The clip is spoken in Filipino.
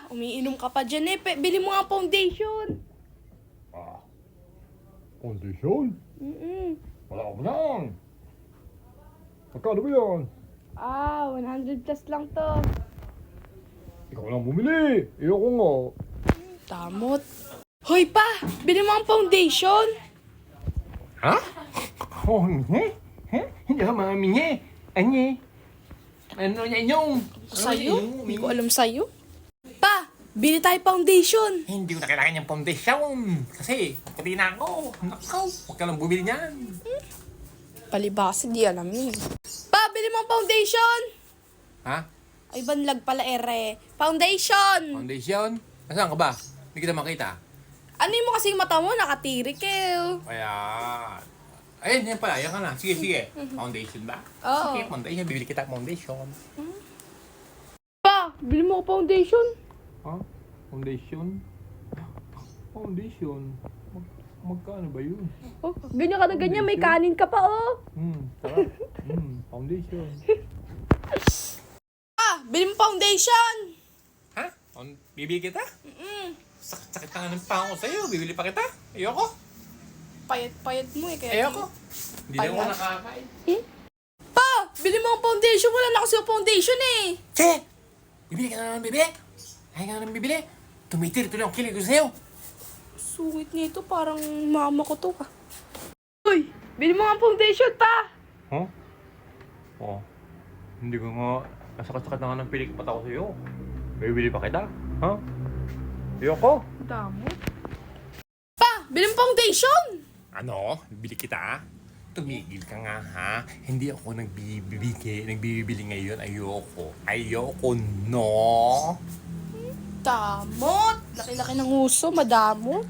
umiinom ka pa dyan eh. Bili mo nga foundation. Kondisyon? Wala ko yan. Magkano ba yan? 100 plus lang to. Ikaw lang bumili. Ayoko nga. Damot. Hoy pa, bili mo ang foundation. Ha? Oh, hindi? Hindi ka mamingi. Ano niya inyong? Sa'yo? Hindi ko alam sa'yo. Pa, bili tayo foundation. Hindi ko na kailangan yung foundation. Kasi, puti na ako. Nakaw, huwag ka lang bumili niyan. Palibasa, di alam yun. Pa, bili mo ang foundation. Ha? Ay, banlag pala ere. Foundation! Foundation? Nasaan ka ba? Hindi kita makita. Ano mo kasing mata mo? Nakatirik eh. Kaya... Ayun, yan pala. Yan ka na. Sige, sige. Foundation ba? Oo. Sige, foundation. Bibili kita foundation. Pa, bili mo ang foundation. Ha? Foundation? Foundation? Magkano ba yun? Oh, ganyan ka na ganyan. May kanin ka pa, oh. Sarap. Foundation. Pa, bili mo foundation. Ha? Bibili kita? Sakit na nga ng pangako sa'yo. Bibili pa kita? Ayoko. Payat-payat mo eh. Kaya Ayoko. Hindi na ako Payat. nakakain. Pa, bili mo ang foundation. Wala na kasi yung foundation eh. Che! Bibili ka na naman bibili. Ayaw ka na naman bibili. Tumitir tuloy ang kilig ko sa'yo. Sungit nito. Parang mama ko to, ah. Uy, bili mo ang foundation, pa. Ha? Oh. Hindi ko nga. Nasakat-sakat na nga ng pilik mata ko sa'yo. Bibili pa kita? Ha? Ayoko. Damo. Pa, bili mo foundation. Ano? Bibili kita? Tumigil ka nga ha. Hindi ako nagbibili ngayon. Ayoko, no? Damot. Laki-laki ng uso, madamot.